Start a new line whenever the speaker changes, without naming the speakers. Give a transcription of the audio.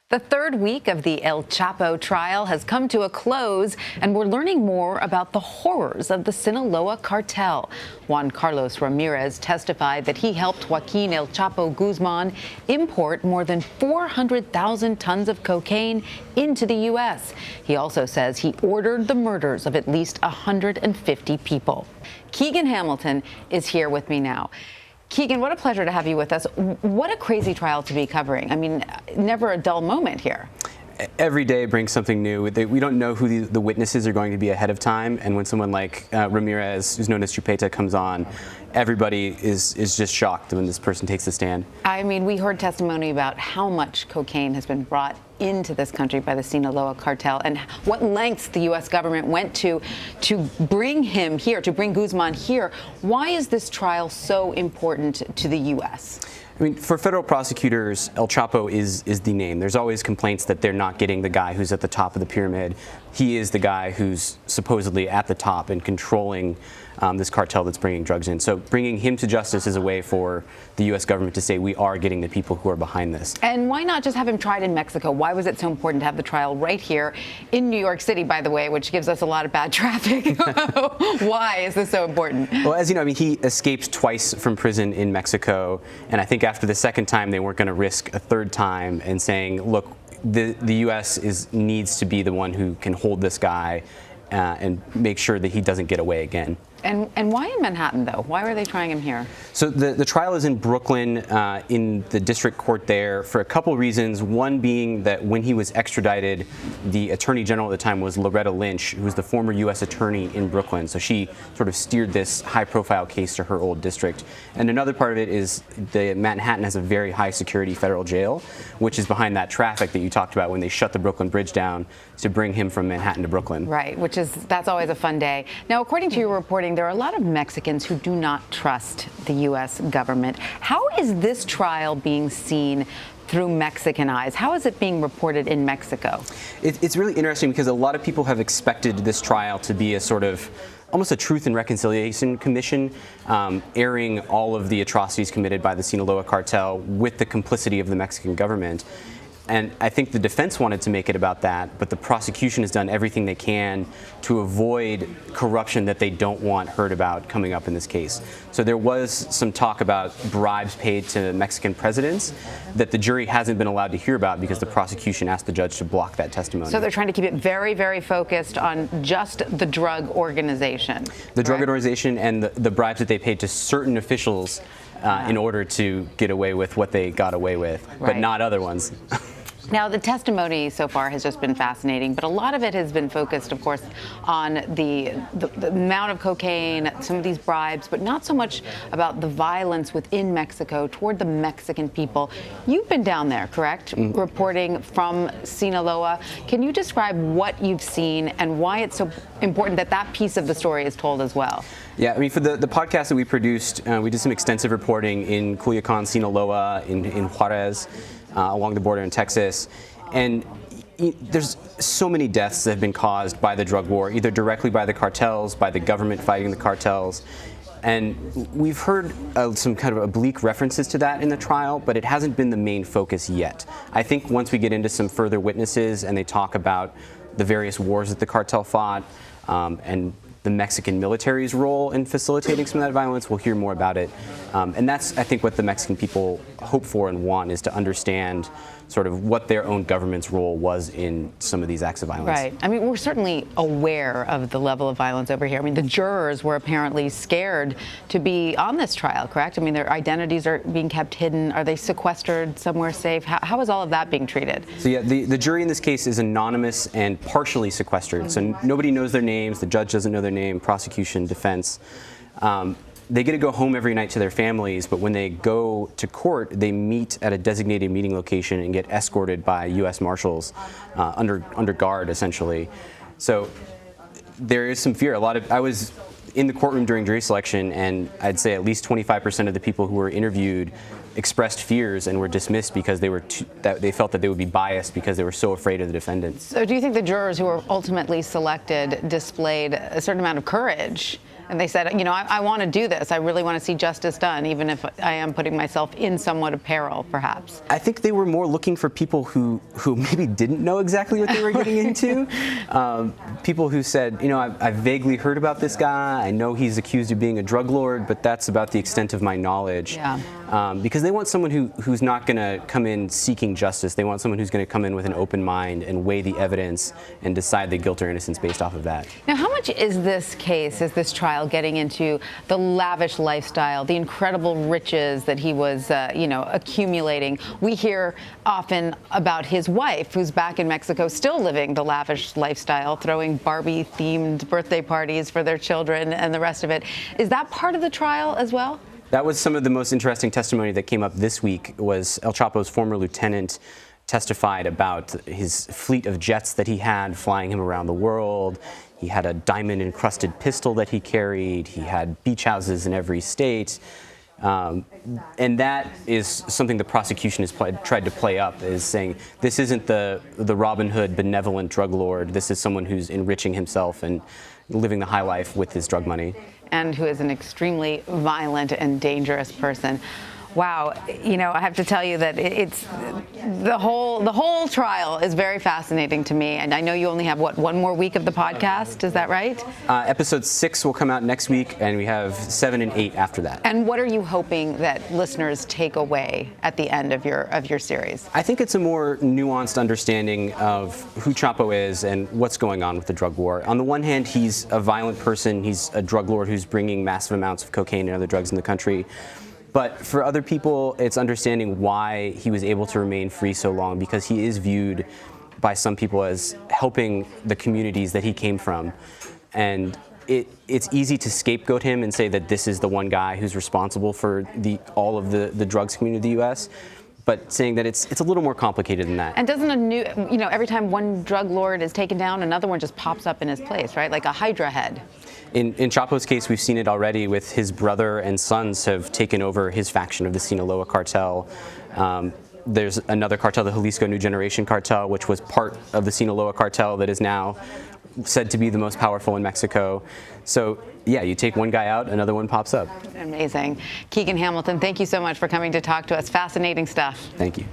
The third week of the El Chapo trial has come to a close, and we're learning more about the horrors of the Sinaloa cartel. Juan Carlos Ramirez testified that he helped Joaquin El Chapo Guzman import more than 400,000 tons of cocaine into the U.S. He also says he ordered the murders of at least 150 people. Keegan Hamilton is here with me now. Keegan, what a pleasure to have you with us. What a crazy trial to be covering. I mean, never a dull moment here.
Every day brings something new. We don't know who the witnesses are going to be ahead of time, and when someone like Ramirez, who's known as Chupeta, comes on, everybody is just shocked when this person takes the stand. I
mean, we heard testimony about how much cocaine has been brought into this country by the Sinaloa cartel and what lengths the U.S. government went to bring him here, to bring Guzman here. Why is this trial so important to the U.S.?
I mean, for federal prosecutors, El Chapo is the name. There's always complaints that they're not getting the guy who's at the top of the pyramid. He is the guy who's supposedly at the top and controlling this cartel that's bringing drugs in. So bringing him to justice is a way for the U.S. government to say we are getting the people who are behind this.
And why not just have him tried in Mexico? Why was it so important to have the trial right here in New York City, by the way, which gives us a lot of bad traffic? Why is this so important?
Well, as you know, I mean, he escaped twice from prison in Mexico, and I think after the second time they weren't going to risk a third time, and saying, look, the U.S. needs to be the one who can hold this guy and make sure that he doesn't get away again.
And why in Manhattan, though? Why were they trying him here?
So the trial is in Brooklyn, in the district court there, for a couple reasons. One being that when he was extradited, the attorney general at the time was Loretta Lynch, who was the former U.S. attorney in Brooklyn. So she sort of steered this high-profile case to her old district. And another part of it is that Manhattan has a very high-security federal jail, which is behind that traffic that you talked about when they shut the Brooklyn Bridge down to bring him from Manhattan to Brooklyn.
Right, that's always a fun day. Now, according to your reporting, there are a lot of Mexicans who do not trust the U.S. government. How is this trial being seen through Mexican eyes? How is it being reported in Mexico?
It's really interesting because a lot of people have expected this trial to be a sort of almost a Truth and Reconciliation Commission, airing all of the atrocities committed by the Sinaloa cartel with the complicity of the Mexican government. And I think the defense wanted to make it about that, but the prosecution has done everything they can to avoid corruption that they don't want heard about coming up in this case. So there was some talk about bribes paid to Mexican presidents that the jury hasn't been allowed to hear about because the prosecution asked the judge to block that testimony.
So they're trying to keep it very, very focused on just the drug organization.
The drug organization and the bribes that they paid to certain officials in order to get away with what they got away with, but not other ones.
Now, the testimony so far has just been fascinating, but a lot of it has been focused, of course, on the amount of cocaine, some of these bribes, but not so much about the violence within Mexico toward the Mexican people. You've been down there, correct? Reporting from Sinaloa. Can you describe what you've seen and why it's so important that that piece of the story is told as well?
Yeah, I mean, for the podcast that we produced, we did some extensive reporting in Culiacan, Sinaloa, in Juarez, along the border in Texas, and there's so many deaths that have been caused by the drug war, either directly by the cartels, by the government fighting the cartels. And we've heard some kind of oblique references to that in the trial, but it hasn't been the main focus yet. I think once we get into some further witnesses and they talk about the various wars that the cartel fought, and the Mexican military's role in facilitating some of that violence, we'll hear more about it. And that's, I think, what the Mexican people hope for and want, is to understand sort of what their own government's role was in some of these acts of violence.
Right. I mean, we're certainly aware of the level of violence over here. I mean, the jurors were apparently scared to be on this trial, correct? I mean, their identities are being kept hidden. Are they sequestered somewhere safe? How is all of that being treated?
So yeah, the jury in this case is anonymous and partially sequestered. So nobody knows their names. The judge doesn't know their name, prosecution, defense. They get to go home every night to their families, but when they go to court, they meet at a designated meeting location and get escorted by U.S. Marshals under guard, essentially. So there is some fear. I was in the courtroom during jury selection, and I'd say at least 25% of the people who were interviewed expressed fears and were dismissed because they felt that they would be biased because they were so afraid of the defendants.
So do you think the jurors who were ultimately selected displayed a certain amount of courage And they said, you know, I want to do this. I really want to see justice done, even if I am putting myself in somewhat of peril, perhaps.
I think they were more looking for people who maybe didn't know exactly what they were getting into. People who said, you know, I've vaguely heard about this guy. I know he's accused of being a drug lord, but that's about the extent of my knowledge.
Yeah.
Because they want someone who's not going to come in seeking justice. They want someone who's going to come in with an open mind and weigh the evidence and decide the guilt or innocence based off of that.
Now, how much is this case, is this trial, getting into the lavish lifestyle, the incredible riches that he was, you know, accumulating? We hear often about his wife, who's back in Mexico, still living the lavish lifestyle, throwing Barbie-themed birthday parties for their children and the rest of it. Is that part of the trial as well?
That was some of the most interesting testimony that came up this week. Was El Chapo's former lieutenant testified about his fleet of jets that he had flying him around the world. He had a diamond-encrusted pistol that he carried. He had beach houses in every state. And that is something the prosecution has tried to play up, is saying this isn't the Robin Hood benevolent drug lord. This is someone who's enriching himself and living the high life with his drug money.
And who is an extremely violent and dangerous person. Wow, you know, I have to tell you that it's the whole trial is very fascinating to me. And I know you only have, what, one more week of the podcast, is that right?
Episode 6 will come out next week, and we have 7 and 8 after that.
And what are you hoping that listeners take away at the end of your series?
I think it's a more nuanced understanding of who Chapo is and what's going on with the drug war. On the one hand, he's a violent person. He's a drug lord who's bringing massive amounts of cocaine and other drugs in the country. But for other people, it's understanding why he was able to remain free so long, because he is viewed by some people as helping the communities that he came from. And it's easy to scapegoat him and say that this is the one guy who's responsible for all of the drugs community in the U.S., but saying that it's a little more complicated than that.
And doesn't every time one drug lord is taken down, another one just pops up in his place, right? Like a Hydra head.
In Chapo's case, we've seen it already with his brother and sons have taken over his faction of the Sinaloa cartel. There's another cartel, the Jalisco New Generation cartel, which was part of the Sinaloa cartel that is now said to be the most powerful in Mexico. So yeah, you take one guy out, another one pops up.
Amazing. Keegan Hamilton, thank you so much for coming to talk to us. Fascinating stuff.
Thank you.